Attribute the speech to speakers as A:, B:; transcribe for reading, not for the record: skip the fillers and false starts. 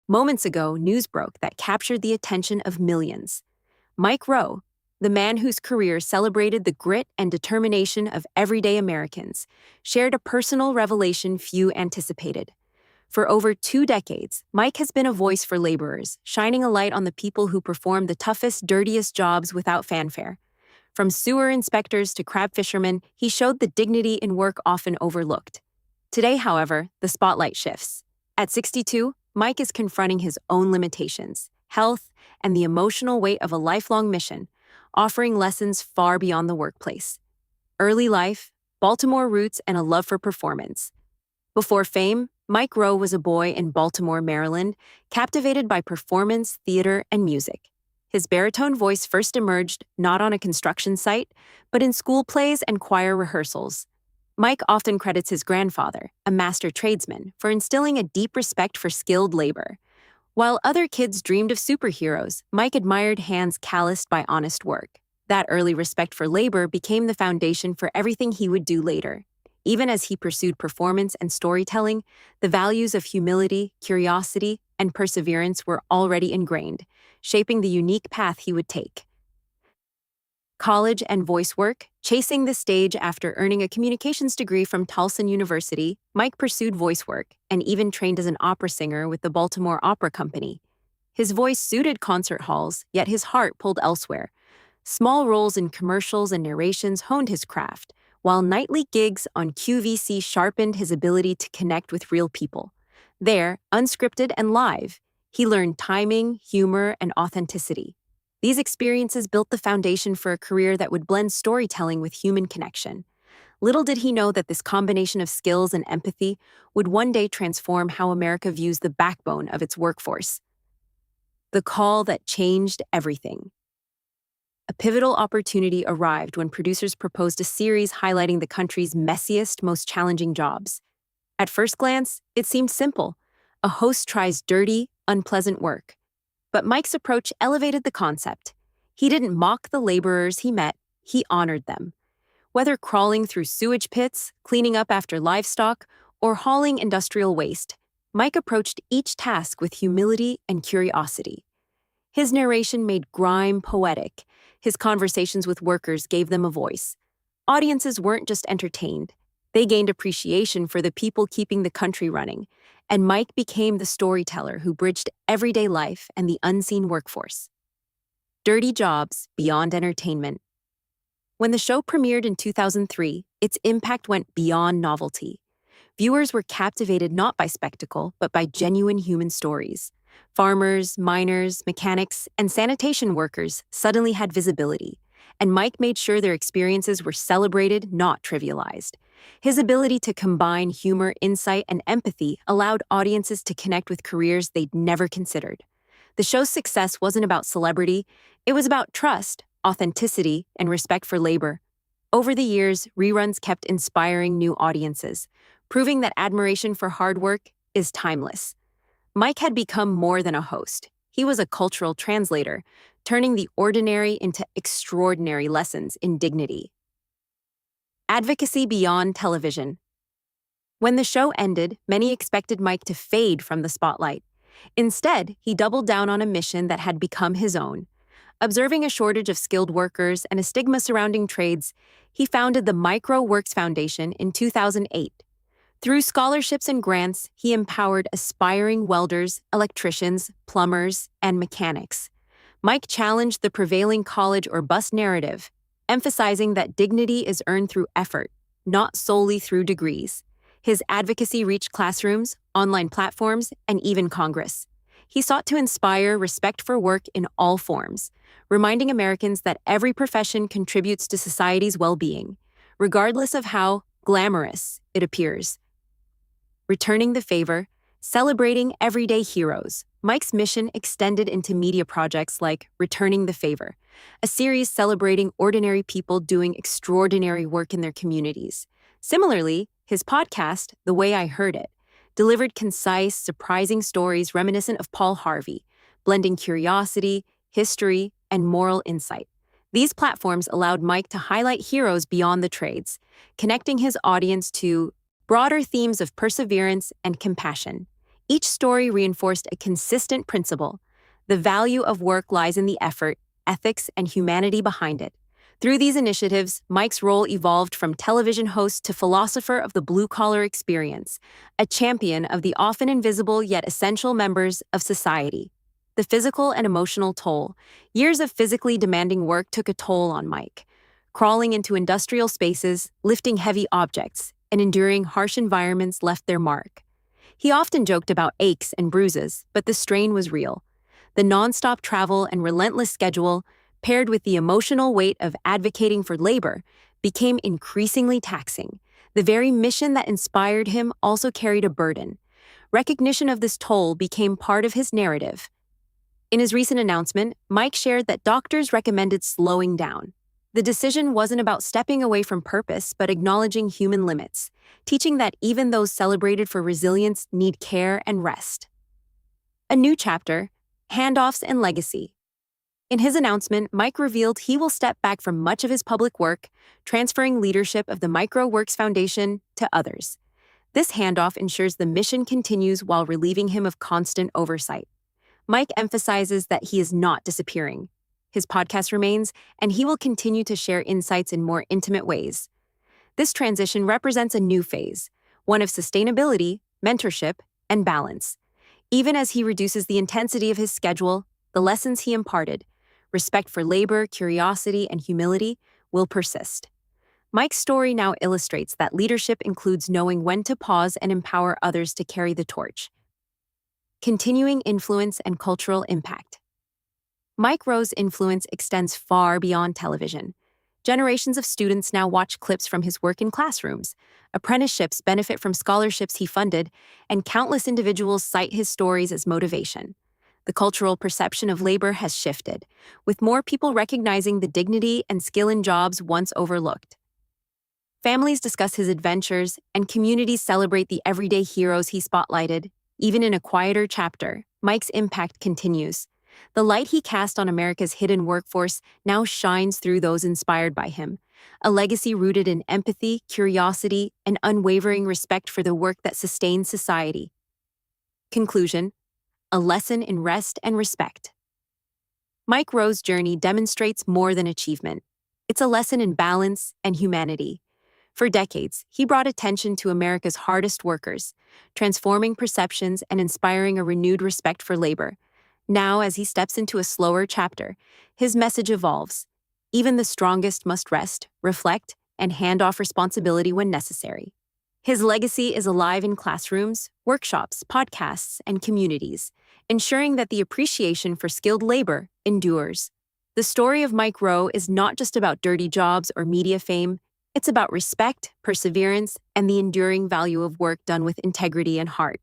A: Moments ago, news broke that captured the attention of millions. Mike Rowe, the man whose career celebrated the grit and determination of everyday Americans, shared a personal revelation few anticipated. For over 2 decades, Mike has been a voice for laborers, shining a light on the people who perform the toughest, dirtiest jobs without fanfare. From sewer inspectors to crab fishermen, he showed the dignity in work often overlooked. Today, however, the spotlight shifts. At 62, Mike is confronting his own limitations, health, and the emotional weight of a lifelong mission, offering lessons far beyond the workplace. Early life, Baltimore roots, and a love for performance. Before fame, Mike Rowe was a boy in Baltimore, Maryland, captivated by performance, theater, and music. His baritone voice first emerged not on a construction site, but in school plays and choir rehearsals. Mike often credits his grandfather, a master tradesman, for instilling a deep respect for skilled labor. While other kids dreamed of superheroes, Mike admired hands calloused by honest work. That early respect for labor became the foundation for everything he would do later. Even as he pursued performance and storytelling, the values of humility, curiosity, and perseverance were already ingrained, shaping the unique path he would take. College and voice work. Chasing the stage after earning a communications degree from Towson University, Mike pursued voice work and even trained as an opera singer with the Baltimore Opera Company. His voice suited concert halls, yet his heart pulled elsewhere. Small roles in commercials and narrations honed his craft, while nightly gigs on QVC sharpened his ability to connect with real people. There, unscripted and live, he learned timing, humor, and authenticity. These experiences built the foundation for a career that would blend storytelling with human connection. Little did he know that this combination of skills and empathy would one day transform how America views the backbone of its workforce. The call that changed everything. A pivotal opportunity arrived when producers proposed a series highlighting the country's messiest, most challenging jobs. At first glance, it seemed simple. A host tries dirty, unpleasant work. But Mike's approach elevated the concept. He didn't mock the laborers he met, he honored them. Whether crawling through sewage pits, cleaning up after livestock, or hauling industrial waste, Mike approached each task with humility and curiosity. His narration made grime poetic. His conversations with workers gave them a voice. Audiences weren't just entertained. They gained appreciation for the people keeping the country running, and Mike became the storyteller who bridged everyday life and the unseen workforce. Dirty Jobs Beyond Entertainment. When the show premiered in 2003, its impact went beyond novelty. Viewers were captivated not by spectacle, but by genuine human stories. Farmers, miners, mechanics, and sanitation workers suddenly had visibility, and Mike made sure their experiences were celebrated, not trivialized. His ability to combine humor, insight, and empathy allowed audiences to connect with careers they'd never considered. The show's success wasn't about celebrity, it was about trust, authenticity, and respect for labor. Over the years, reruns kept inspiring new audiences, proving that admiration for hard work is timeless. Mike had become more than a host. He was a cultural translator, turning the ordinary into extraordinary lessons in dignity. Advocacy beyond television. When the show ended, many expected Mike to fade from the spotlight. Instead, he doubled down on a mission that had become his own. Observing a shortage of skilled workers and a stigma surrounding trades, he founded the Mike Rowe Works Foundation in 2008. Through scholarships and grants, he empowered aspiring welders, electricians, plumbers, and mechanics. Mike challenged the prevailing college or bust narrative, emphasizing that dignity is earned through effort, not solely through degrees. His advocacy reached classrooms, online platforms, and even Congress. He sought to inspire respect for work in all forms, reminding Americans that every profession contributes to society's well-being, regardless of how glamorous it appears. Returning the favor, celebrating everyday heroes. Mike's mission extended into media projects like Returning the Favor, a series celebrating ordinary people doing extraordinary work in their communities. Similarly, his podcast, The Way I Heard It, delivered concise, surprising stories reminiscent of Paul Harvey, blending curiosity, history, and moral insight. These platforms allowed Mike to highlight heroes beyond the trades, connecting his audience to broader themes of perseverance and compassion. Each story reinforced a consistent principle. The value of work lies in the effort, ethics, and humanity behind it. Through these initiatives, Mike's role evolved from television host to philosopher of the blue-collar experience, a champion of the often invisible yet essential members of society. The physical and emotional toll. Years of physically demanding work took a toll on Mike. Crawling into industrial spaces, lifting heavy objects, and enduring harsh environments left their mark. He often joked about aches and bruises, but the strain was real. The nonstop travel and relentless schedule, paired with the emotional weight of advocating for labor, became increasingly taxing. The very mission that inspired him also carried a burden. Recognition of this toll became part of his narrative. In his recent announcement, Mike shared that doctors recommended slowing down. The decision wasn't about stepping away from purpose, but acknowledging human limits, teaching that even those celebrated for resilience need care and rest. A new chapter, handoffs and legacy. In his announcement, Mike revealed he will step back from much of his public work, transferring leadership of the Mike Rowe Works Foundation to others. This handoff ensures the mission continues while relieving him of constant oversight. Mike emphasizes that he is not disappearing. His podcast remains, and he will continue to share insights in more intimate ways. This transition represents a new phase, one of sustainability, mentorship, and balance. Even as he reduces the intensity of his schedule, the lessons he imparted, respect for labor, curiosity, and humility, will persist. Mike's story now illustrates that leadership includes knowing when to pause and empower others to carry the torch. Continuing influence and cultural impact. Mike Rowe's influence extends far beyond television. Generations of students now watch clips from his work in classrooms. Apprenticeships benefit from scholarships he funded, and countless individuals cite his stories as motivation. The cultural perception of labor has shifted, with more people recognizing the dignity and skill in jobs once overlooked. Families discuss his adventures, and communities celebrate the everyday heroes he spotlighted. Even in a quieter chapter, Mike's impact continues. The light he cast on America's hidden workforce now shines through those inspired by him, a legacy rooted in empathy, curiosity, and unwavering respect for the work that sustains society. Conclusion: a lesson in rest and respect. Mike Rowe's journey demonstrates more than achievement. It's a lesson in balance and humanity. For decades, he brought attention to America's hardest workers, transforming perceptions and inspiring a renewed respect for labor. Now, as he steps into a slower chapter, his message evolves. Even the strongest must rest, reflect, and hand off responsibility when necessary. His legacy is alive in classrooms, workshops, podcasts, and communities, ensuring that the appreciation for skilled labor endures. The story of Mike Rowe is not just about dirty jobs or media fame. It's about respect, perseverance, and the enduring value of work done with integrity and heart.